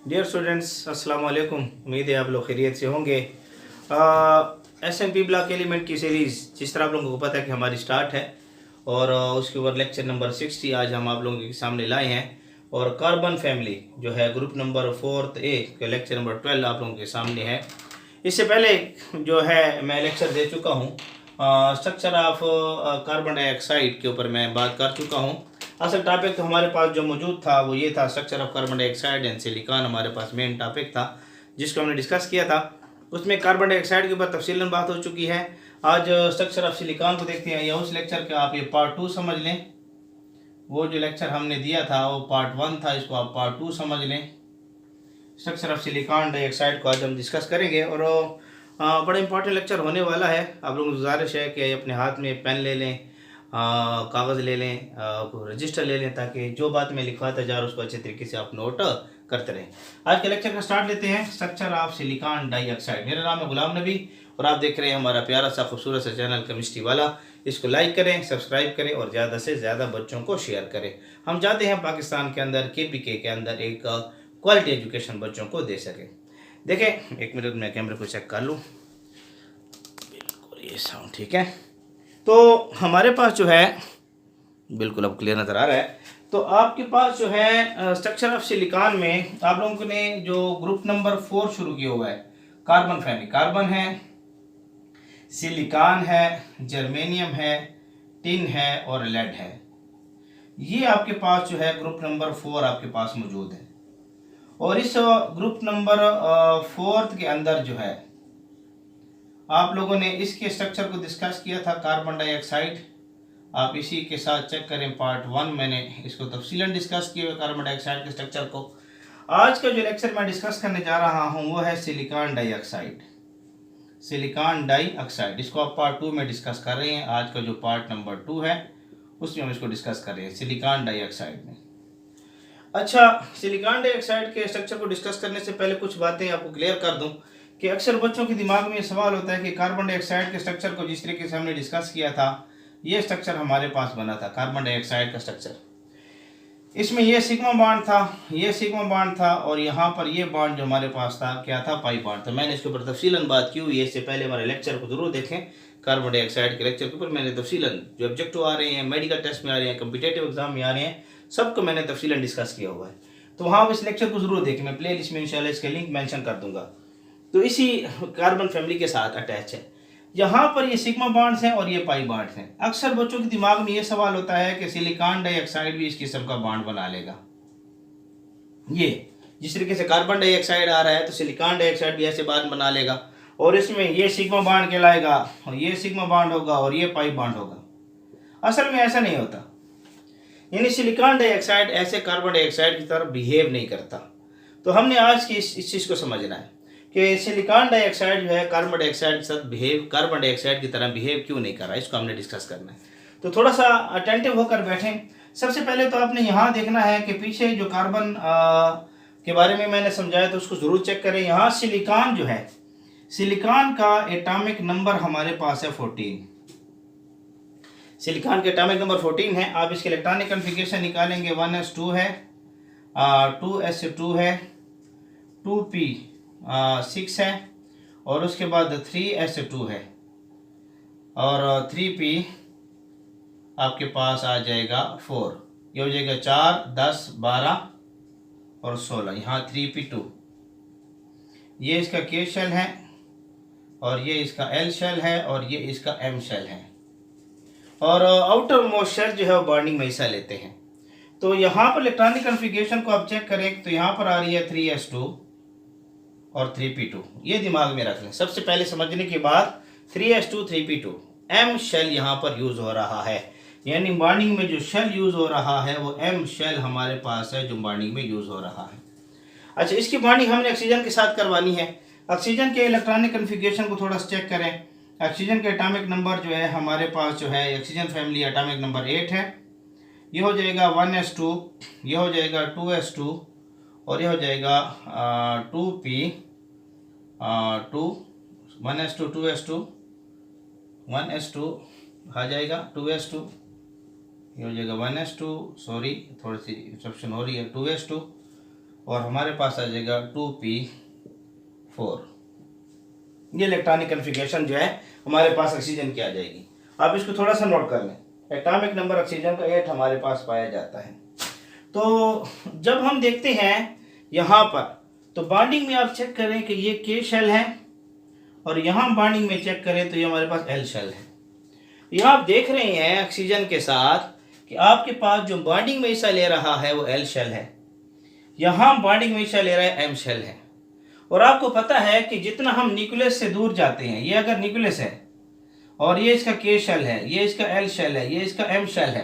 Dear students, अस्सलाम वालेकुम। उम्मीद है आप लोग खैरियत से होंगे। एसएनपी ब्लॉक एलिमेंट की सीरीज़ जिस तरह आप लोगों को पता है कि हमारी स्टार्ट है और उसके ऊपर लेक्चर नंबर 60 आज हम आप लोगों के सामने लाए हैं। और कार्बन फैमिली जो है ग्रुप नंबर 4 ए के लेक्चर नंबर 12 आप लोगों के सामने है। इससे पहले जो है मैं लेक्चर दे चुका हूँ, स्ट्रक्चर ऑफ कार्बन डाइऑक्साइड के ऊपर मैं बात कर चुका हूँ। असल टॉपिक तो हमारे पास जो मौजूद था वो ये था, structure of carbon dioxide and silicon हमारे पास मेन टॉपिक था जिसको हमने डिस्कस किया था। उसमें कार्बन डाइऑक्साइड के ऊपर तफसीलन बात हो चुकी है। आज स्ट्रक्चर ऑफ सिलिकॉन को देखते हैं, या उस लेक्चर का आप ये पार्ट 2 समझ लें। वो जो लेक्चर हमने दिया था वो पार्ट 1 था, इसको आप पार्ट 2 समझ लें। स्ट्रक्चर ऑफ सिलिकॉन डाइऑक्साइड को आज हम डिस्कस करेंगे और बड़ा इंपॉर्टेंट लेक्चर होने वाला है। आप लोगों को गुजारिश है कि अपने हाथ में पेन ले लें, कागज़ ले लें, रजिस्टर ले लें, ताकि जो बात मैं लिखवाता जा रहा हूँ उसको अच्छे तरीके से आप नोट करते रहें। आज के लेक्चर का स्टार्ट लेते हैं, स्ट्रक्चर ऑफ सिलिकॉन डाइऑक्साइड। मेरा नाम है गुलाम नबी और आप देख रहे हैं हमारा प्यारा सा खूबसूरत सा चैनल केमिस्ट्री वाला। इसको लाइक करें, सब्सक्राइब करें और ज़्यादा से ज़्यादा बच्चों को शेयर करें। हम चाहते हैं पाकिस्तान के अंदर KPK के अंदर एक क्वालिटी एजुकेशन बच्चों को दे सके। देखें, एक मिनट में कैमरे को चेक कर लूँ। बिल्कुल ये साउंड ठीक है। तो हमारे पास जो है बिल्कुल अब क्लियर नज़र आ रहा है। तो आपके पास जो है स्ट्रक्चर ऑफ सिलिकॉन में आप लोगों ने जो ग्रुप नंबर 4 शुरू किया हुआ है, कार्बन फैमिली, कार्बन है, सिलिकॉन है, जर्मेनियम है, टिन है और लेड है। ये आपके पास जो है ग्रुप नंबर 4 आपके पास मौजूद है। और इस ग्रुप नंबर 4 के अंदर जो है आप लोगों ने इसके स्ट्रक्चर को डिस्कस किया था, कार्बन डाइऑक्साइड। आप इसी के साथ चेक करें, पार्ट 1 मैंने इसको तफसीलन डिस्कस किया कार्बन डाइऑक्साइड के स्ट्रक्चर को। आज का जो लेक्चर मैं डिस्कस करने जा रहा हूं वो है सिलिकॉन डाइऑक्साइड। सिलिकॉन डाइऑक्साइड इसको आप पार्ट 2 में डिस्कस कर रहे हैं। आज का जो पार्ट नंबर 2 है उसमें हम इसको डिस्कस कर रहे हैं सिलिकॉन डाइऑक्साइड में। अच्छा, सिलिकॉन डाइऑक्साइड के स्ट्रक्चर को डिस्कस करने से पहले कुछ बातें आपको क्लियर कर दूं कि अक्सर बच्चों के दिमाग में ये सवाल होता है कि कार्बन डाइऑक्साइड के स्ट्रक्चर को जिस तरीके से हमने डिस्कस किया था, ये स्ट्रक्चर हमारे पास बना था कार्बन डाइऑक्साइड का स्ट्रक्चर। इसमें ये सिग्मा बॉन्ड था, ये सिग्मा बॉन्ड था और यहाँ पर ये बॉन्ड जो हमारे पास था क्या था, पाई बॉन्ड। तो मैंने इसके ऊपर तफसीलन बात की हुई है, इससे पहले हमारे लेक्चर को जरूर देखें। कार्बन डाइऑक्साइड के लेक्चर के ऊपर मैंने तफसीलन जो ऑब्जेक्टिव आ रहे हैं, मेडिकल टेस्ट में आ रहे हैं, कम्पिटेटिव एग्जाम में आ रहे हैं, सबको मैंने तफसीलन डिस्कस किया हुआ है। तो वहाँ इस लेक्चर को जरूर देखें, मैं प्ले लिस्ट में इंशाल्लाह इसके लिंक मेंशन कर दूंगा। तो इसी कार्बन फैमिली के साथ अटैच है। यहाँ पर ये सिग्मा बॉन्ड्स हैं और ये पाई बॉन्ड्स हैं। अक्सर बच्चों के दिमाग में ये सवाल होता है कि सिलिकॉन डाइऑक्साइड भी इस किस्म का बॉन्ड बना लेगा। ये जिस तरीके से कार्बन डाइऑक्साइड आ रहा है तो सिलिकॉन डाइऑक्साइड भी ऐसे बॉन्ड बना लेगा और इसमें ये सिग्मा बॉन्ड कहलाएगा और ये सिग्मा बॉन्ड होगा और ये पाई बॉन्ड होगा। असल में ऐसा नहीं होता, यानी सिलिकॉन डाइऑक्साइड ऐसे कार्बन डाइऑक्साइड की तरह बिहेव नहीं करता। तो हमने आज की इस चीज़ को समझना है कि सिलिकॉन डाइऑक्साइड जो है कार्बन डाइऑक्साइड के साथ कार्बन डाइऑक्साइड की तरह बिहेव क्यों नहीं कर रहा है, इसको हमने डिस्कस करना है। तो थोड़ा सा अटेंटिव होकर बैठें। सबसे पहले तो आपने यहाँ देखना है कि पीछे जो कार्बन के बारे में मैंने समझाया तो उसको ज़रूर चेक करें। यहाँ सिलिकॉन जो है, सिलिकॉन का एटॉमिक नंबर हमारे पास है 14। सिलिकॉन के एटॉमिक नंबर 14 है। आप इसके इलेक्ट्रॉनिक कॉन्फ़िगरेशन निकालेंगे, 1s2 है, 2s2 है, 2p6 है और उसके बाद 3s2 है और 3p आपके पास आ जाएगा 4। ये हो जाएगा 4, 10, 12 और 16। यहाँ 3p2, ये इसका K शेल है और ये इसका L शेल है और ये इसका M शेल है और आउटर मोस्ट शेल जो है वो बॉन्डिंग में हिस्सा लेते हैं। तो यहाँ पर इलेक्ट्रॉनिक कॉन्फ़िगरेशन को आप चेक करें तो यहाँ पर आ रही है 3s2 और 3p2। ये दिमाग में रख लें। सबसे पहले समझने के बाद 3s2 3p2 M शेल यहाँ पर यूज़ हो रहा है, यानी बॉन्डिंग में जो शेल यूज़ हो रहा है वो M शेल हमारे पास है जो बॉन्डिंग में यूज़ हो रहा है। अच्छा, इसकी बॉन्डिंग हमने ऑक्सीजन के साथ करवानी है। ऑक्सीजन के इलेक्ट्रॉनिक कॉन्फ़िगरेशन को थोड़ा सा चेक करें। ऑक्सीजन के एटॉमिक नंबर जो है हमारे पास जो है ऑक्सीजन फैमिली एटॉमिक नंबर 8 है। ये हो जाएगा 1s2, ये हो जाएगा 2s2 और ये हो जाएगा 2p2, 1s2 2s2 1s2 आ जाएगा 2s2, ये हो जाएगा 1s2, सॉरी थोड़ी सी इंटरप्शन हो रही है, 2s2 और हमारे पास आ जाएगा 2p4। ये इलेक्ट्रॉनिक कन्फिगरेशन जो है हमारे पास ऑक्सीजन की आ जाएगी। आप इसको थोड़ा सा नोट कर लें, एटॉमिक नंबर ऑक्सीजन का 8 हमारे पास पाया जाता है। तो जब हम देखते हैं यहाँ पर, तो बॉन्डिंग में आप चेक करें कि ये के शेल है, और यहाँ बॉन्डिंग में चेक करें तो ये हमारे पास एल शेल है। यहाँ आप देख रहे हैं ऑक्सीजन के साथ कि आपके पास जो बॉन्डिंग में हिस्सा ले रहा है वो एल शेल है, यहाँ बॉन्डिंग में हिस्सा ले रहा है एम शेल है। और आपको पता है कि जितना हम न्यूक्लियस से दूर जाते हैं, ये अगर न्यूक्लियस है और ये इसका के शेल है, ये इसका एल शेल है, ये इसका एम शेल है,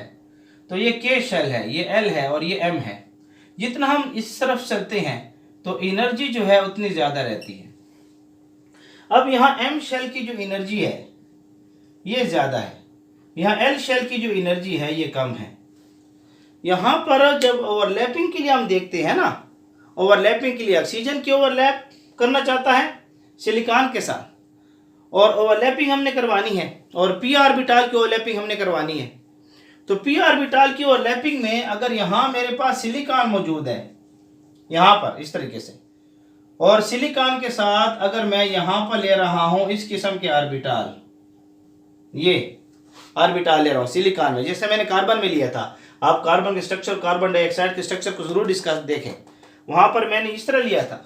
तो ये के शेल है, ये एल है और ये एम है। जितना हम इस तरफ चलते हैं तो एनर्जी जो है उतनी ज़्यादा रहती है। अब यहाँ एम शेल की जो एनर्जी है ये ज़्यादा है, यहाँ एल शेल की जो एनर्जी है ये कम है। यहाँ पर जब ओवरलैपिंग के लिए हम देखते हैं ना, ओवरलैपिंग के लिए ऑक्सीजन की ओवरलैप करना चाहता है सिलिकॉन के साथ, और ओवरलैपिंग हमने करवानी है, और पी ऑर्बिटल की ओवरलैपिंग हमने करवानी है। तो पी ऑर्बिटल की ओवरलैपिंग में अगर यहाँ मेरे पास सिलिकॉन मौजूद है यहाँ पर इस तरीके से, और सिलिकॉन के साथ अगर मैं यहाँ पर ले रहा हूँ इस किस्म के ऑर्बिटल, ये ऑर्बिटल ले रहा हूँ सिलिकॉन में, जैसे मैंने कार्बन में लिया था। आप कार्बन के स्ट्रक्चर, कार्बन डाइऑक्साइड के स्ट्रक्चर को जरूर डिस्कस देखें, वहां पर मैंने इस तरह लिया था।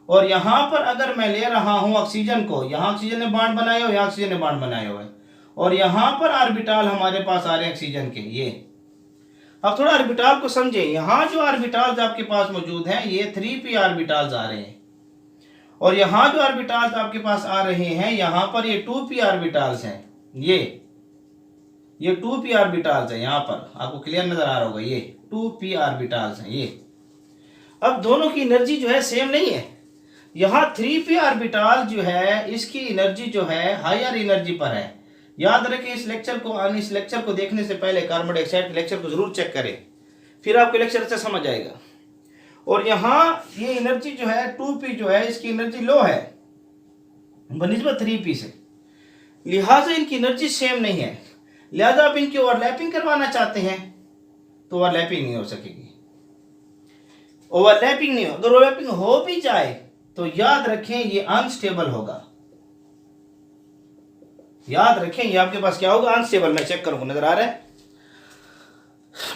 और यहाँ पर अगर मैं ले रहा हूँ ऑक्सीजन को, यहाँ ऑक्सीजन ने बॉन्ड बनाए हो, यहाँ ऑक्सीजन ने बॉन्ड बनाए हुए, और यहाँ पर ऑर्बिटल हमारे पास आ रहे हैं ऑक्सीजन के। ये अब थोड़ा ऑर्बिटल को समझे, यहाँ जो ऑर्बिटल्स आपके पास मौजूद हैं ये 3p ऑर्बिटल्स आ रहे हैं, और यहाँ जो ऑर्बिटल्स आपके पास आ रहे हैं यहाँ पर ये 2p ऑर्बिटल्स हैं। ये 2p ऑर्बिटल्स है, यहाँ पर आपको क्लियर नजर आ रहा होगा, ये 2p ऑर्बिटल्स हैं ये। अब दोनों की एनर्जी जो है सेम नहीं है। यहाँ 3p ऑर्बिटल जो है इसकी एनर्जी जो है हायर एनर्जी पर है। याद रखें इस लेक्चर को देखने से पहले कार्बन डाइऑक्साइड के लेक्चर को जरूर चेक करें, फिर आपको लेक्चर अच्छा समझ आएगा। और यहाँ ये एनर्जी जो है 2p जो है इसकी एनर्जी लो है बनिस्बत 3p से, लिहाजा इनकी एनर्जी सेम नहीं है। लिहाजा आप इनकी ओवरलैपिंग करवाना चाहते हैं तो ओवरलैपिंग नहीं हो सकेगी, ओवरलैपिंग नहीं हो। अगर ओवरलैपिंग हो भी जाए तो याद रखें ये अनस्टेबल होगा, याद रखें ये आपके पास क्या होगा, अनस्टेबल। मैं चेक करूंगा, नजर आ रहा है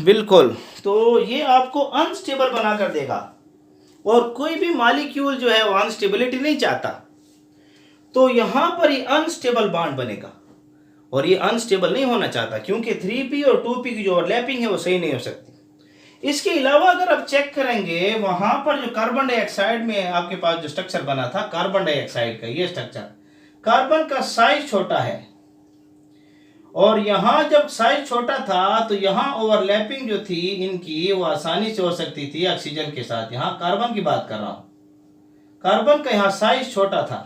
बिल्कुल। तो ये आपको अनस्टेबल बना कर देगा, और कोई भी मॉलिक्यूल जो है वो अनस्टेबिलिटी नहीं चाहता, तो यहां पर ये अनस्टेबल बॉन्ड बनेगा, और ये अनस्टेबल नहीं होना चाहता क्योंकि 3p और 2p की जो ओवरलैपिंग है वो सही नहीं हो सकती। इसके अलावा अगर आप चेक करेंगे वहां पर जो कार्बन डाइऑक्साइड में आपके पास जो स्ट्रक्चर बना था कार्बन डाइऑक्साइड का, ये स्ट्रक्चर, कार्बन का साइज छोटा है, और यहां जब साइज छोटा था तो यहां ओवरलैपिंग जो थी इनकी वो आसानी से हो सकती थी ऑक्सीजन के साथ। यहां कार्बन की बात कर रहा हूं, कार्बन का यहां साइज छोटा था,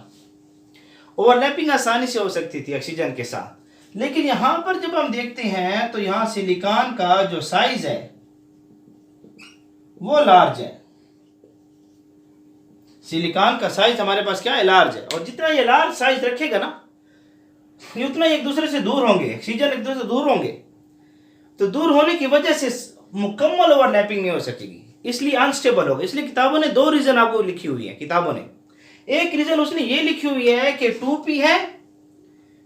ओवरलैपिंग आसानी से हो सकती थी ऑक्सीजन के साथ। लेकिन यहां पर जब हम देखते हैं तो यहां सिलिकॉन का जो साइज है वो लार्ज है, सिलिकॉन का साइज हमारे पास क्या है, लार्ज है। और जितना ये लार्ज साइज रखेगा ना ये उतना एक दूसरे से दूर होंगे, ऑक्सीजन एक दूसरे से दूर होंगे, तो दूर होने की वजह से मुकम्मल ओवरलैपिंग नहीं हो सकेगी, इसलिए अनस्टेबल होगा। इसलिए किताबों ने 2 रीजन आपको लिखी हुई है, किताबों ने एक रीजन उसने ये लिखी हुई है कि 2p है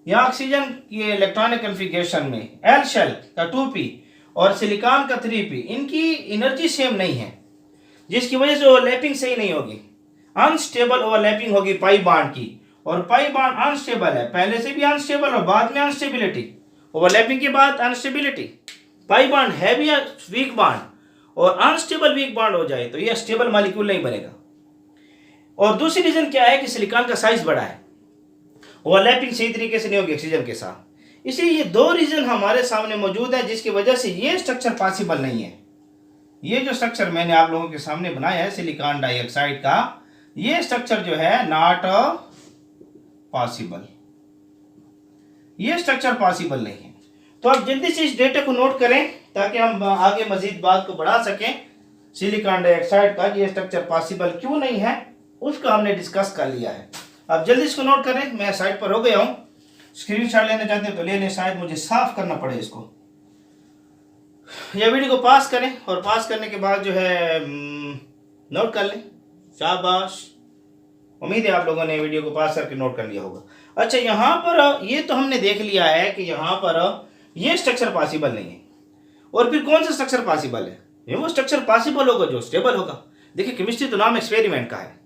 या ऑक्सीजन की इलेक्ट्रॉनिक कन्फिगरेशन में एल शेल का 2p और सिलिकॉन का 3p, इनकी एनर्जी सेम नहीं है, जिसकी वजह से ओवरलैपिंग सही नहीं होगी, अनस्टेबल ओवरलैपिंग होगी पाई बॉन्ड की। और पाई बॉन्ड अनस्टेबल है, पहले से भी अनस्टेबल और बाद में अनस्टेबिलिटी, ओवरलैपिंग के बाद अनस्टेबिलिटी। पाई बॉन्ड है भी वीक बॉन्ड, और अनस्टेबल वीक बॉन्ड हो जाए तो ये स्टेबल मॉलिक्यूल नहीं बनेगा। और दूसरी रीजन क्या है कि सिलिकॉन का साइज बड़ा है, ओवरलैपिंग सही तरीके से नहीं होगी ऑक्सीजन के साथ। इसलिए ये 2 रीजन हमारे सामने मौजूद है जिसकी वजह से ये स्ट्रक्चर पॉसिबल नहीं है। ये जो स्ट्रक्चर मैंने आप लोगों के सामने बनाया है सिलिकॉन डाइऑक्साइड का, ये स्ट्रक्चर जो है नॉट पॉसिबल, ये स्ट्रक्चर पॉसिबल नहीं है। तो आप जल्दी से इस डेटा को नोट करें ताकि हम आगे मजीद बात को बढ़ा सकें। सिलिकॉन डाइऑक्साइड का ये स्ट्रक्चर पॉसिबल क्यों नहीं है उसका हमने डिस्कस कर लिया है। अब जल्दी इसको नोट करें, मैं साइड पर हो गया हूं, स्क्रीनशॉट लेना चाहते हैं तो ले लें, शायद मुझे साफ करना पड़े इसको। यह वीडियो को पास करें, और पास करने के बाद जो है नोट कर लें, शाबाश। उम्मीद है आप लोगों ने वीडियो को पास करके नोट कर लिया होगा। अच्छा, यहाँ पर ये तो हमने देख लिया है कि यहाँ पर ये स्ट्रक्चर पॉसिबल नहीं है। और फिर कौन सा स्ट्रक्चर पॉसिबल है? ये वो स्ट्रक्चर पॉसिबल होगा जो स्टेबल होगा। देखिए, केमिस्ट्री तो नाम एक्सपेरिमेंट का है।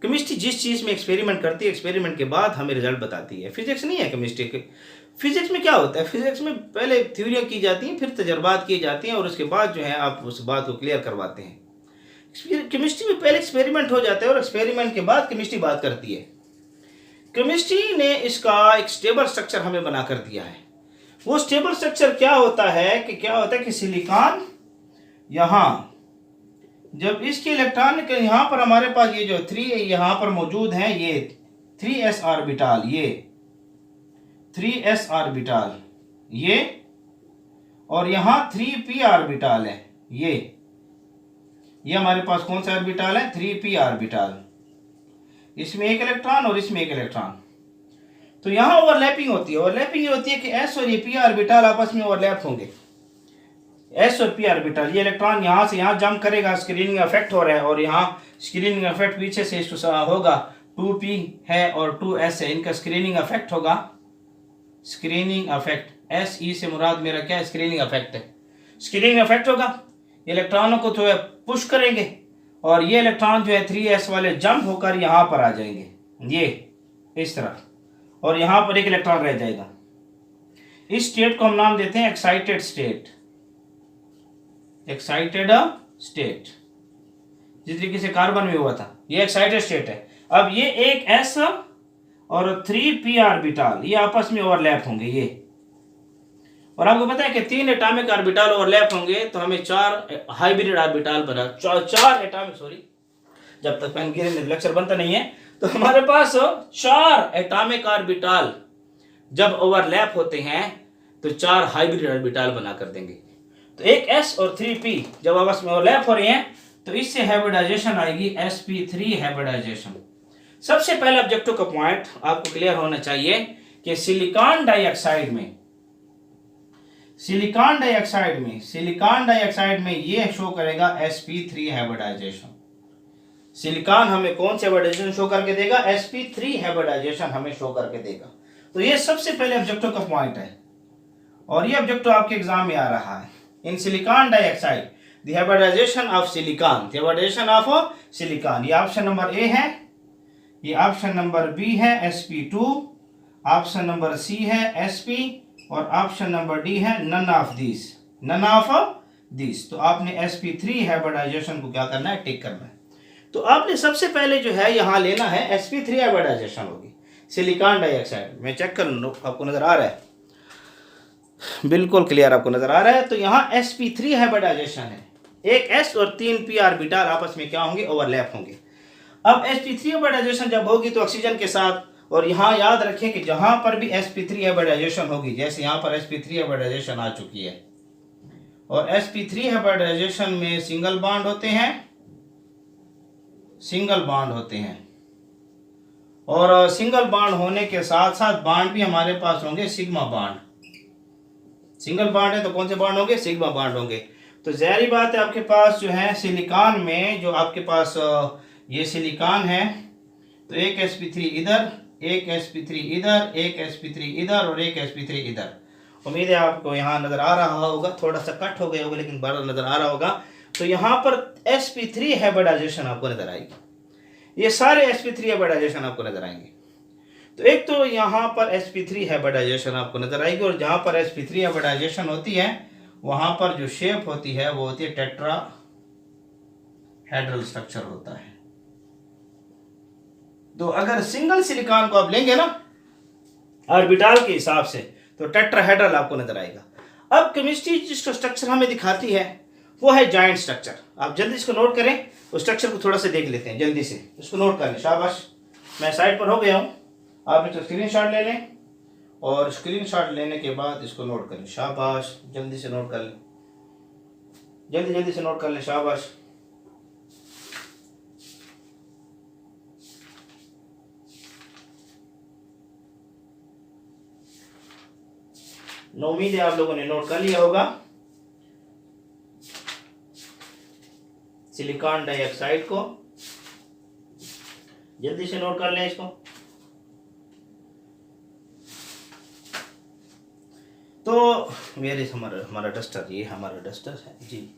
केमिस्ट्री जिस चीज़ में एक्सपेरिमेंट करती है, एक्सपेरिमेंट के बाद हमें रिजल्ट बताती है। फिजिक्स नहीं है केमिस्ट्री के। फिजिक्स में क्या होता है? फिजिक्स में पहले थ्योरियाँ की जाती हैं, फिर तजर्बात किए जाते हैं और उसके बाद जो है आप उस बात को क्लियर करवाते हैं। केमिस्ट्री में पहले एक्सपेरिमेंट हो जाता है और एक्सपेरिमेंट के बाद केमिस्ट्री बात करती है। केमिस्ट्री ने इसका एक स्टेबल स्ट्रक्चर हमें बना कर दिया है। वो स्टेबल स्ट्रक्चर क्या होता है कि सिलिकॉन यहाँ जब इसके इलेक्ट्रॉन के यहाँ पर हमारे पास ये जो 3 यहाँ पर मौजूद हैं, ये 3s ऑर्बिटल, ये 3s ऑर्बिटल, ये और यहाँ 3p ऑर्बिटल है। ये हमारे पास कौन सा ऑर्बिटल है? 3p orbital. इसमें एक इलेक्ट्रॉन और इसमें एक इलेक्ट्रॉन। तो यहाँ ओवरलैपिंग होती है। ओवरलैपिंग ये होती है कि s और ये p ऑर्बिटल आपस में ओवरलैप होंगे। s और p ऑर्बिटल, ये इलेक्ट्रॉन यहाँ से यहाँ जंप करेगा, स्क्रीनिंग इफेक्ट हो रहा है और यहाँ स्क्रीनिंग इफेक्ट पीछे से होगा, 2p है और 2s है, इनका स्क्रीनिंग इफेक्ट होगा। स्क्रीनिंग इफेक्ट, SE से मुराद मेरा क्या है? स्क्रीनिंग इफेक्ट है। स्क्रीनिंग इफेक्ट होगा, इलेक्ट्रॉनों को तो पुश करेंगे और ये इलेक्ट्रॉन जो है 3s वाले जंप होकर यहाँ पर आ जाएंगे, ये इस तरह, और यहाँ पर एक इलेक्ट्रॉन रह जाएगा। इस स्टेट को हम नाम देते हैं एक्साइटेड स्टेट। एक्साइटेड स्टेट, जिस तरीके से कार्बन में हुआ था, ये एक्साइटेड स्टेट है। अब ये एक s और 3p ऑर्बिटल ये आपस में ओवरलैप होंगे ये, और आपको पता है कि 3 एटॉमिक ऑर्बिटल ओवरलैप होंगे तो हमें 4 हाइब्रिड ऑर्बिटल बना, 4 एटॉमिक, सॉरी जब तक पेन लेक्चर बनता नहीं है तो हमारे पास 4 एटॉमिक ऑर्बिटल जब ओवरलैप होते हैं तो 4 हाइब्रिड ऑर्बिटल बना कर देंगे। तो एक s और 3p जब आपस में ओवरलैप हो रहे हैं तो इससे हाइब्रिडाइजेशन आएगी, sp3 हाइब्रिडाइजेशन। सबसे पहले ऑब्जेक्टिव का पॉइंट आपको क्लियर होना चाहिए कि सिलिकॉन डाइऑक्साइड में ये शो करेगा sp3 हाइब्रिडाइजेशन। सिलिकॉन हमें कौन से हाइब्रिडाइजेशन शो करके देगा? sp3 हाइब्रिडाइजेशन हमें शो करके देगा। तो ये सबसे पहले ऑब्जेक्टिव का पॉइंट है और ये ऑब्जेक्टिव आपके एग्जाम में आ रहा है। In silicon dioxide the hybridization of silicon, ये ऑप्शन नंबर ए है, ये ऑप्शन नंबर बी है sp2, ऑप्शन नंबर सी है sp और ऑप्शन नंबर डी है नन ऑफ दिस। तो आपने sp3 हाइब्रिडाइजेशन को क्या करना है? टिक करना है। तो आपने सबसे पहले जो है यहाँ लेना है sp3 हाइब्रिडाइजेशन होगी सिलिकॉन डाइऑक्साइड में। चेक कर लो, आपको नजर आ रहा है? बिल्कुल क्लियर आपको नजर आ रहा है। तो यहाँ sp3 हाइब्रिडाइजेशन है, एक s और 3p ऑर्बिटल आपस में क्या होंगे? ओवरलैप होंगे। अब sp3 हाइब्रिडाइजेशन जब होगी तो ऑक्सीजन के साथ, और यहाँ याद रखें कि जहां पर भी sp3 हाइब्रिडाइजेशन होगी, जैसे यहाँ पर sp3 हाइब्रिडाइजेशन आ चुकी है और sp3 हाइब्रिडाइजेशन में सिंगल बॉन्ड होते हैं और सिंगल बॉन्ड होने के साथ साथ बॉन्ड भी हमारे पास होंगे सिग्मा बॉन्ड। सिंगल बॉन्ड है तो कौन से बॉन्ड होंगे? सिग्मा बॉन्ड होंगे। तो ज़ाहिर बात है आपके पास जो है सिलिकॉन में, जो आपके पास ये सिलिकॉन है, तो एक sp3 इधर, एक sp3 इधर, एक sp3 इधर और एक sp3 इधर। उम्मीद है आपको यहाँ नजर आ रहा होगा, थोड़ा सा कट हो गया होगा लेकिन बड़ा नजर आ रहा होगा। तो यहाँ पर sp3 हाइब्रिडाइजेशन आपको नजर आएगी, ये सारे sp3 हाइब्रिडाइजेशन आपको नजर आएंगे। तो एक तो यहाँ पर sp3 हाइब्रिडाइजेशन आपको नजर आएगी और जहाँ पर sp3 हाइब्रिडाइजेशन होती है वहाँ पर जो शेप होती है वो होती है टेट्राहेड्रल स्ट्रक्चर होता है। तो अगर सिंगल सिलिकॉन को आप लेंगे ना ऑर्बिटल के हिसाब से तो टेट्राहेड्रल आपको नजर आएगा। अब केमिस्ट्री जिसका स्ट्रक्चर हमें दिखाती है वो है जॉइंट स्ट्रक्चर। आप जल्दी इसको नोट करें, उस स्ट्रक्चर को थोड़ा सा देख लेते हैं, जल्दी से इसको नोट कर लें। शाबाश, मैं साइड पर हो गया हूँ, आप इसको स्क्रीनशॉट ले लें और स्क्रीनशॉट लेने के बाद इसको नोट करें। शाबाश, जल्दी से नोट कर लें, जल्दी से नोट कर लें। शाबाश। उम्मीद है आप लोगों ने नोट कर लिया होगा। सिलिकॉन डाइऑक्साइड को, जल्दी से नोट कर लें इसको। तो मेरे हमारा डस्टर, ये हमारा डस्टर है जी,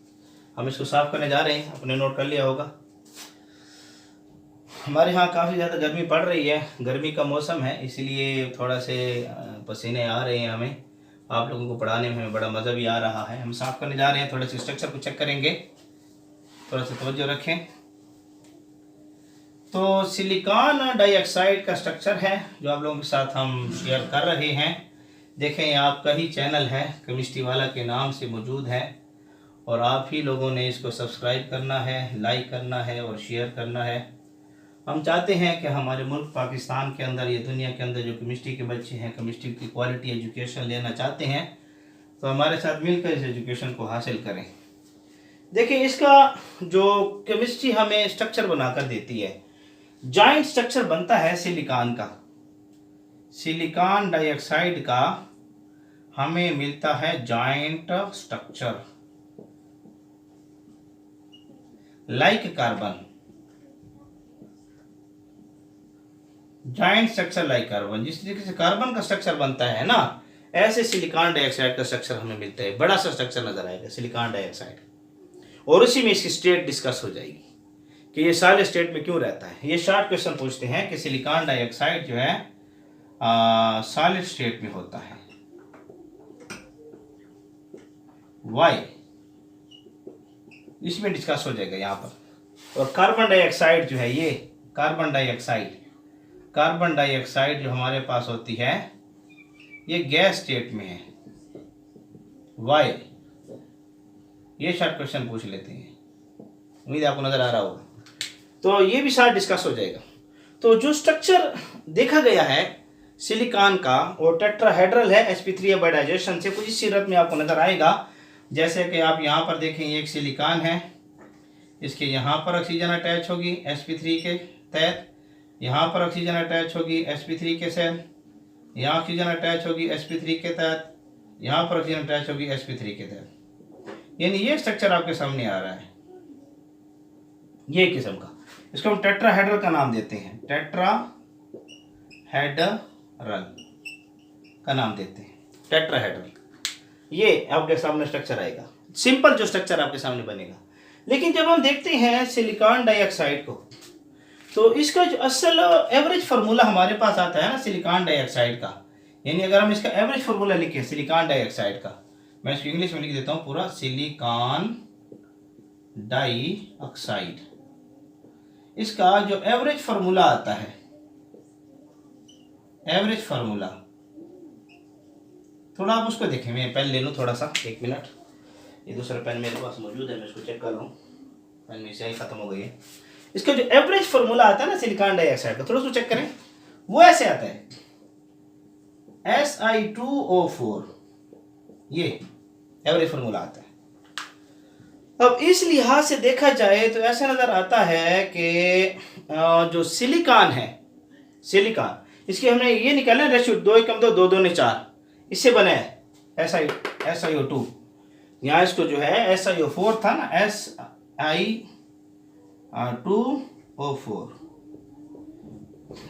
हम इसको साफ करने जा रहे हैं। आपने नोट कर लिया होगा। हमारे यहाँ काफ़ी ज़्यादा गर्मी पड़ रही है, गर्मी का मौसम है, इसलिए थोड़ा से पसीने आ रहे हैं हमें। आप लोगों को पढ़ाने में हमें बड़ा मज़ा भी आ रहा है। हम साफ करने जा रहे हैं, थोड़े से स्ट्रक्चर को चेक करेंगे, थोड़ा सा तवज्जो रखें। तो सिलिकॉन डाइऑक्साइड का स्ट्रक्चर है जो आप लोगों के साथ हम शेयर कर रहे हैं। देखें, आपका ही चैनल है, केमिस्ट्री वाला के नाम से मौजूद है, और आप ही लोगों ने इसको सब्सक्राइब करना है, लाइक करना है और शेयर करना है। हम चाहते हैं कि हमारे मुल्क पाकिस्तान के अंदर, ये दुनिया के अंदर जो केमिस्ट्री के बच्चे हैं, केमिस्ट्री की क्वालिटी एजुकेशन लेना चाहते हैं, तो हमारे साथ मिलकर इस एजुकेशन को हासिल करें। देखिए, इसका जो केमिस्ट्री हमें स्ट्रक्चर बनाकर देती है, जॉइंट स्ट्रक्चर बनता है सिलिकॉन का, सिलिकॉन डाइऑक्साइड का हमें मिलता है joint structure like carbon, joint structure like carbon. जिस तरीके से कार्बन का स्ट्रक्चर बनता है ना, ऐसे सिलिकॉन डाइऑक्साइड का स्ट्रक्चर हमें मिलता है। बड़ा सा स्ट्रक्चर नजर आएगा सिलिकॉन डाइऑक्साइड, और उसी में इसकी स्टेट डिस्कस हो जाएगी कि ये सॉलिड स्टेट में क्यों रहता है। ये शॉर्ट क्वेश्चन पूछते हैं कि सिलिकॉन डाइऑक्साइड जो है सॉलिड स्टेट में होता है, वाई, इसमें डिस्कस हो जाएगा यहाँ पर। और कार्बन डाइऑक्साइड जो है, ये कार्बन डाइऑक्साइड जो हमारे पास होती है, ये गैस स्टेट में है, वाई। ये शॉर्ट क्वेश्चन पूछ लेते हैं, उम्मीद आपको नजर आ रहा होगा। तो ये भी साथ डिस्कस हो जाएगा। तो जो स्ट्रक्चर देखा गया है सिलिकॉन का, वो टेट्राहेड्रल है, sp3 हाइब्रिडाइजेशन से कुछ इस सीरत में आपको नजर आएगा। जैसे कि आप यहाँ पर देखें, ये एक सिलिकॉन है, इसके यहाँ पर ऑक्सीजन अटैच होगी sp3 के तहत, यहाँ पर ऑक्सीजन अटैच होगी sp3 के साथ, यहाँ ऑक्सीजन अटैच होगी sp3 के तहत, यहाँ पर ऑक्सीजन अटैच होगी sp3 के तहत। यानी ये स्ट्रक्चर आपके सामने आ रहा है, ये किस्म का। इसको हम टेट्राहेड्रल का नाम देते हैं, टेट्राहेड्रल का नाम देते हैं, टेट्राहेड्रल। ये आपके सामने स्ट्रक्चर आएगा, सिंपल जो स्ट्रक्चर आपके सामने बनेगा। लेकिन जब हम देखते हैं सिलिकॉन डाइऑक्साइड को, तो इसका जो असल एवरेज फार्मूला हमारे पास आता है ना सिलिकॉन डाइऑक्साइड का, यानी अगर हम इसका एवरेज फार्मूला लिखें सिलिकॉन डाइऑक्साइड का, मैं इसको इंग्लिश में लिख देता हूँ पूरा, सिलिकॉन डाइऑक्साइड, इसका जो एवरेज फार्मूला आता है, एवरेज फार्मूला, थोड़ा आप उसको देखें, मैं पेन ले लूँ थोड़ा सा, एक मिनट। ये दूसरा पेन मेरे पास मौजूद है, मैं इसको चेक कर लूँ, पेन में स्याही खत्म हो गई है। इसका जो एवरेज फार्मूला आता है ना सिलिकॉन डाइऑक्साइड का, थोड़ा सा चेक करें, वो ऐसे आता है Si2O4, ये एवरेज फार्मूला आता है। अब इस लिहाज से देखा जाए तो ऐसा नजर आता है कि जो सिलिकॉन है, सिलिकॉन, इसके हमने ये निकाला रेशियो 2:2, 2:4, इससे बना है SiO2। यहाँ इसको जो है SiO4 था ना, Si2O4,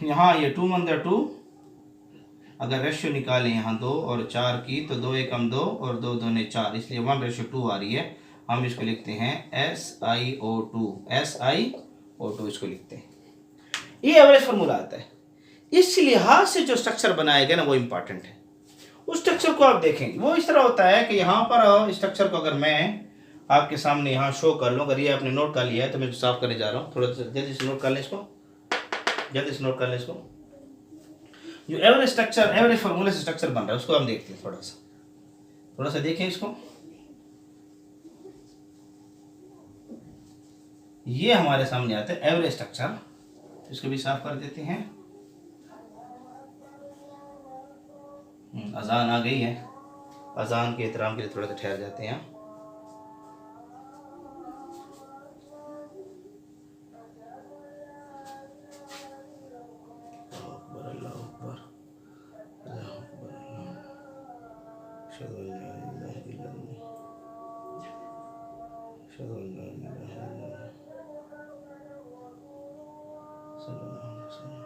यहाँ ये 2:2, अगर रेशियो निकालें यहाँ 2 और 4 की, तो 2:1, 2 और 2:4, इसलिए 1:2 आ रही है। हम इसको लिखते हैं SiO2 इसको लिखते हैं। ये एवरेज फार्मूला आता है। इस लिहाज से जो स्ट्रक्चर बनाया गया ना, वो इंपॉर्टेंट है। उस स्ट्रक्चर को आप देखें, वो इस तरह होता है कि यहाँ पर स्ट्रक्चर को अगर मैं आपके सामने यहाँ शो कर लूँ, अगर ये आपने नोट कर लिया है तो मैं साफ करने जा रहा हूँ, थोड़ा जल्दी से नोट कर लें इसको, जल्दी से नोट कर लें इसको। जो एवरेज स्ट्रक्चर, एवरेज फार्मूले से स्ट्रक्चर बन रहा है, उसको हम देखते हैं, थोड़ा सा देखें इसको। ये हमारे सामने आता है एवरेज स्ट्रक्चर, इसको भी साफ कर देते हैं। अजान आ गई है, अजान के एहतराम के लिए थोड़ा सा ठहर जाते हैं। सल्लल्लाहु अलैहि वसल्लम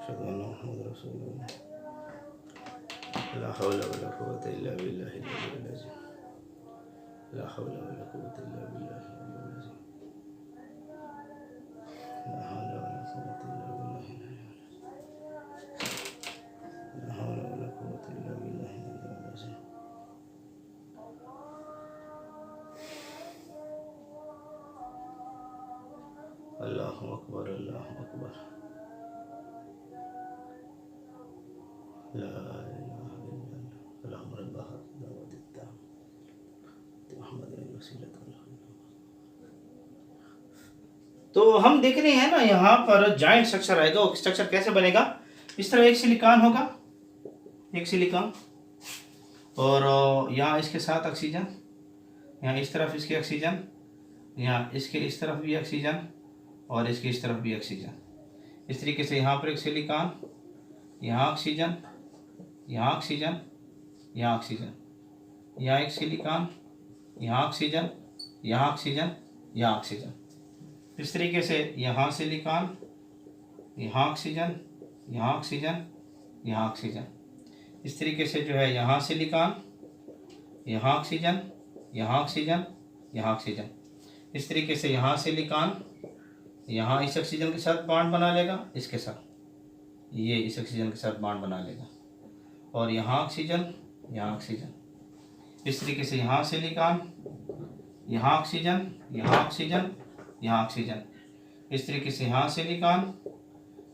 अशहदु अन्ना मुहम्मदन रसूलुल्लाह ला हौला वला कुव्वता इल्ला बिल्लाहिल अलिय्यिल अज़ीम ला हौला वला कुव्वता इल्ला बिल्लाहिल अलिय्यिल अज़ीम ला हौला वला कुव्वता इल्ला बिल्लाहिल अलिय्यिल अज़ीम ला हौला वला कुव्वता इल्ला बिल्लाहिल अलिय्यिल अज़ीम। अल्लाहु अकबर अल्लाहु अकबर ला इलाहा इल्लल्लाह अल्लाहुम्मा रब्ब हाज़िहि दावति ताम्मा मुहम्मदिन वसीलतु। तो हम देख रहे हैं ना, यहाँ पर जॉइंट स्ट्रक्चर आएगा। स्ट्रक्चर कैसे बनेगा? इस तरह एक सिलिकॉन होगा, एक सिलिकॉन, और यहाँ इसके साथ ऑक्सीजन, यहाँ इस तरफ इसके ऑक्सीजन, यहाँ इसके इस तरफ भी ऑक्सीजन, और इसके इस तरफ भी ऑक्सीजन। इस तरीके से यहाँ पर एक सिलिकॉन, यहाँ ऑक्सीजन, यहाँ ऑक्सीजन, यहाँ ऑक्सीजन, यहाँ एक सिलिकॉन, यहाँ ऑक्सीजन, यहाँ ऑक्सीजन, यहाँ ऑक्सीजन। इस तरीके से यहाँ सिलिकॉन, यहाँ ऑक्सीजन, यहाँ ऑक्सीजन, यहाँ ऑक्सीजन। इस तरीके से जो है यहाँ सिलिकॉन, यहाँ ऑक्सीजन, यहाँ ऑक्सीजन, यहाँ ऑक्सीजन। इस तरीके से यहाँ सिलिकॉन, यहाँ इस ऑक्सीजन के साथ बॉन्ड बना लेगा, इसके साथ ये इस ऑक्सीजन के साथ बॉन्ड बना लेगा, और यहाँ ऑक्सीजन, यहाँ ऑक्सीजन। इस तरीके से यहाँ सिलिकॉन, यहाँ ऑक्सीजन, यहाँ ऑक्सीजन, यहाँ ऑक्सीजन। इस तरीके से यहाँ सिलिकॉन,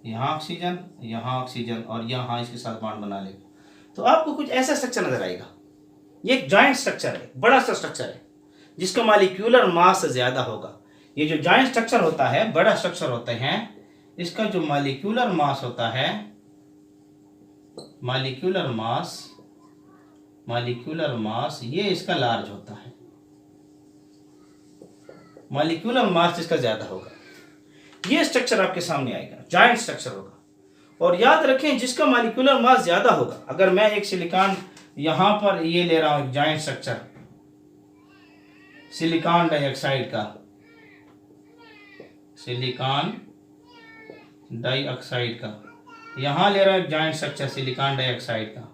यहाँ ऑक्सीजन, यहाँ ऑक्सीजन, और यहाँ इसके साथ बॉन्ड बना लेगा। तो आपको कुछ ऐसा स्ट्रक्चर नजर आएगा। ये एक जॉइंट स्ट्रक्चर है, बड़ा सा स्ट्रक्चर है, जिसका मॉलिक्यूलर मास ज्यादा होगा। ये जो जॉइंट स्ट्रक्चर होता है, बड़ा स्ट्रक्चर होते हैं, इसका जो मॉलिक्यूलर मास होता है, मॉलिक्यूलर मास ये इसका लार्ज होता है, मॉलिक्यूलर मास इसका ज्यादा होगा। ये स्ट्रक्चर आपके सामने आएगा, जॉइंट स्ट्रक्चर होगा। और याद रखें, जिसका मॉलिक्यूलर मास ज्यादा होगा, अगर मैं एक सिलिकॉन यहां पर ये ले रहा हूं, एक जॉइंट स्ट्रक्चर सिलिकॉन डाइऑक्साइड का, सिलिकॉन डाइऑक्साइड का, यहां ले रहा हूं एक जॉइंट स्ट्रक्चर सिलिकॉन डाइऑक्साइड का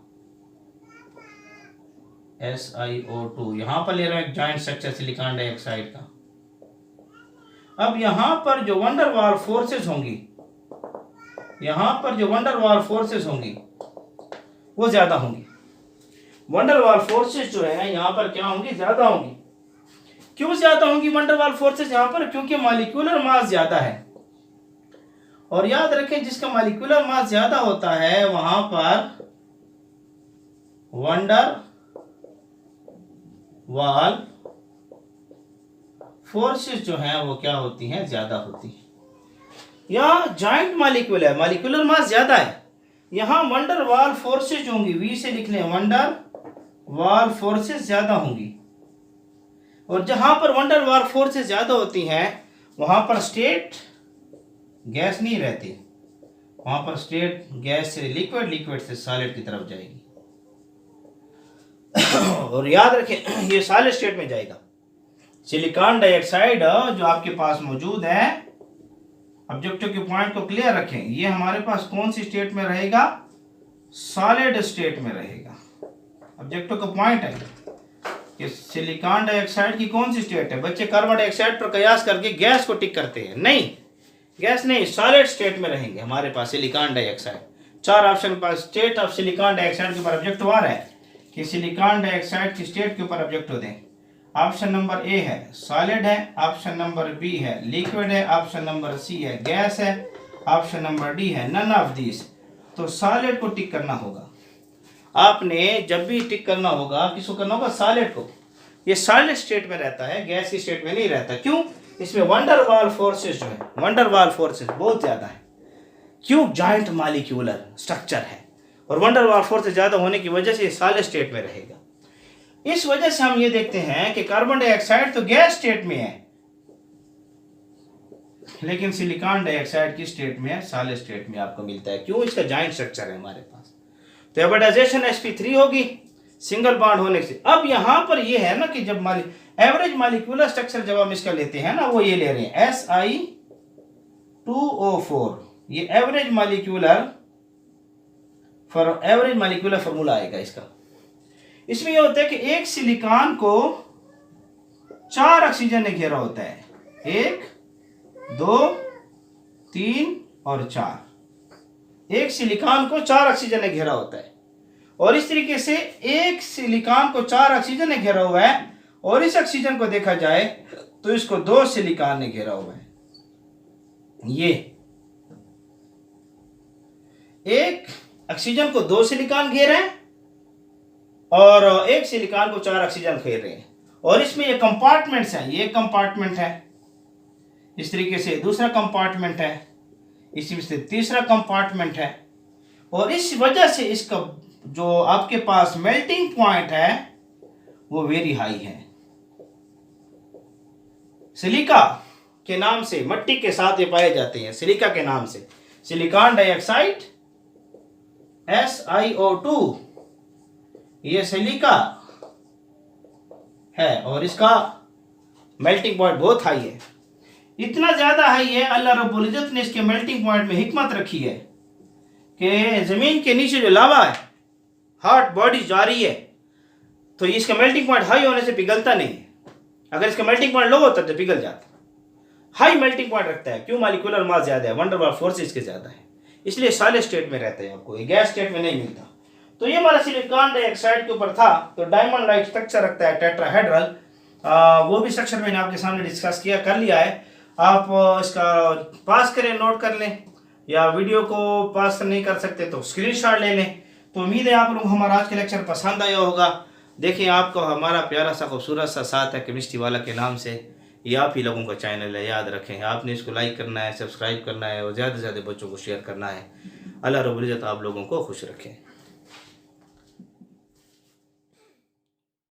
SiO2, यहां पर ले रहा हूं एक जॉइंट स्ट्रक्चर सिलिकॉन डाइऑक्साइड का। अब यहां पर जो वंडरवाल फोर्सेस होंगी, यहां पर जो वंडरवाल फोर्सेस होंगी वो ज्यादा होंगी। वंडरवाल फोर्सेस जो है यहां पर क्या होंगी? ज्यादा होंगी। क्यों ज्यादा होंगी वंडरवाल फोर्सेस यहां पर? क्योंकि मॉलिक्यूलर मास ज्यादा है। और याद रखें, जिसका मॉलिक्यूलर मास ज्यादा होता है वहां पर वंडर वाल फोर्सेस जो हैं वो क्या होती हैं? ज्यादा होती हैं। यहाँ जॉइंट मॉलिक्यूल है, मॉलिक्यूलर मास ज्यादा है, यहाँ वंडर वाल फोर्सेस होंगी, वी से लिख लें, वंडर वाल फोर्सेस ज्यादा होंगी। और जहां पर वंडर वाल फोर्सेस ज्यादा होती हैं वहां पर स्टेट गैस नहीं रहती, वहां पर स्टेट गैस से लिक्विड, लिक्विड से सॉलिड की तरफ जाएगी। और याद रखें, ये सॉलिड स्टेट में जाएगा। सिलिकॉन डाइऑक्साइड जो आपके पास मौजूद है, ऑब्जेक्टिव के पॉइंट को क्लियर रखें, ये हमारे पास कौन सी स्टेट में रहेगा? सॉलिड स्टेट में रहेगा। ऑब्जेक्टिव का पॉइंट है कि सिलिकॉन डाइऑक्साइड की कौन सी स्टेट है। बच्चे कार्बन डाइऑक्साइड पर कयास करके गैस को टिक करते हैं, नहीं, गैस नहीं, सॉलिड स्टेट में रहेंगे हमारे पास सिलिकॉन डाइऑक्साइड। चार ऑप्शन के पास स्टेट ऑफ सिलिकॉन डाइऑक्साइड के ऊपर ऑब्जेक्टिव आ रहा है कि सिलिकॉन डाइऑक्साइड की स्टेट के ऊपर ऑब्जेक्टिव दें। ऑप्शन नंबर ए है सॉलिड है, ऑप्शन नंबर बी है लिक्विड है, ऑप्शन नंबर सी है गैस है, ऑप्शन नंबर डी है नन ऑफ दिस। तो सॉलिड को टिक करना होगा। आपने जब भी टिक करना होगा, किसको करना होगा? सॉलिड को। ये सॉलिड स्टेट में रहता है, गैस की स्टेट में नहीं रहता। क्यों? इसमें वंडर वाल फोर्सेस जो है, वंडर वाल फोर्सेस बहुत ज्यादा है। क्यों? जॉइंट मॉलिक्यूलर स्ट्रक्चर है और वंडर वाल फोर्सेस ज्यादा होने की वजह से सॉलिड स्टेट में रहेगा। इस वजह से हम ये देखते हैं कि कार्बन डाइऑक्साइड तो गैस स्टेट में है, लेकिन सिलिकॉन डाइऑक्साइड की स्टेट में, सॉलिड स्टेट में आपको मिलता है। क्यों? इसका जॉइंट स्ट्रक्चर है हमारे पास। तो हाइब्रिडाइजेशन sp3 होगी, सिंगल बॉन्ड होने से। अब यहाँ पर ये है ना कि जब एवरेज मॉलिक्यूलर स्ट्रक्चर जब हम इसका लेते हैं ना, वो ये ले रहे हैं Si2O4, ये एवरेज मॉलिक्यूलर फॉर्मूला आएगा इसका। इसमें ये होता है कि एक सिलिकॉन को 4 ऑक्सीजन ने घेरा होता है, 1 2 3 और 4। एक सिलिकॉन को 4 ऑक्सीजन ने घेरा होता है, और इस तरीके से एक सिलिकॉन को 4 ऑक्सीजन ने घेरा हुआ है, और इस ऑक्सीजन को देखा जाए तो इसको 2 सिलिकॉन ने घेरा हुआ है। ये एक ऑक्सीजन को 2 सिलिकॉन घेर रहे हैं और एक सिलिकॉन को 4 ऑक्सीजन घेर रहे हैं, और इसमें ये कंपार्टमेंट्स हैं। ये कंपार्टमेंट है, इस तरीके से दूसरा कंपार्टमेंट है, इसी से तीसरा कंपार्टमेंट है, और इस वजह से इसका जो आपके पास मेल्टिंग पॉइंट है वो वेरी हाई है। सिलिका के नाम से मट्टी के साथ ये पाए जाते हैं, सिलिका के नाम से, सिलिकॉन डाइऑक्साइड SiO2, ये सिलिका है और इसका मेल्टिंग पॉइंट बहुत हाई है। इतना ज्यादा हाई है, अल्लाह रब्बुल इज्जत ने इसके मेल्टिंग पॉइंट में हिकमत रखी है कि जमीन के नीचे जो लावा है, हॉट बॉडी जा रही है, तो इसका मेल्टिंग पॉइंट हाई होने से पिघलता नहीं है। अगर इसका मेल्टिंग पॉइंट लो होता तो पिघल जाता। हाई मेल्टिंग पॉइंट रखता है, क्यों? मॉलिक्यूलर मास ज्यादा है, वंडर वाल फोर्स इसके ज्यादा है, इसलिए सॉलिड स्टेट में रहता है, आपको गैस स्टेट में नहीं मिलता। तो ये हमारा सिलिकॉन डाइऑक्साइड के ऊपर था। तो डायमंड लाइक स्ट्रक्चर रखता है, टेट्राहेड्रल, वो भी स्ट्रक्चर मैंने आपके सामने डिस्कस कर लिया है। आप इसका पास करें, नोट कर लें, या वीडियो को पास नहीं कर सकते तो स्क्रीनशॉट ले लें। तो उम्मीद है आप लोग हमारा आज का लेक्चर पसंद आया होगा। देखिए, आपको हमारा प्यारा सा खूबसूरत सा साथ है केमिस्ट्री वाला के नाम से, ये आप ही लोगों का चैनल है, याद रखें। आपने इसको लाइक करना है, सब्सक्राइब करना है और ज़्यादा से ज़्यादा बच्चों को शेयर करना है। अल्लाह रब्बुल इज्जत आप लोगों को खुश रखें।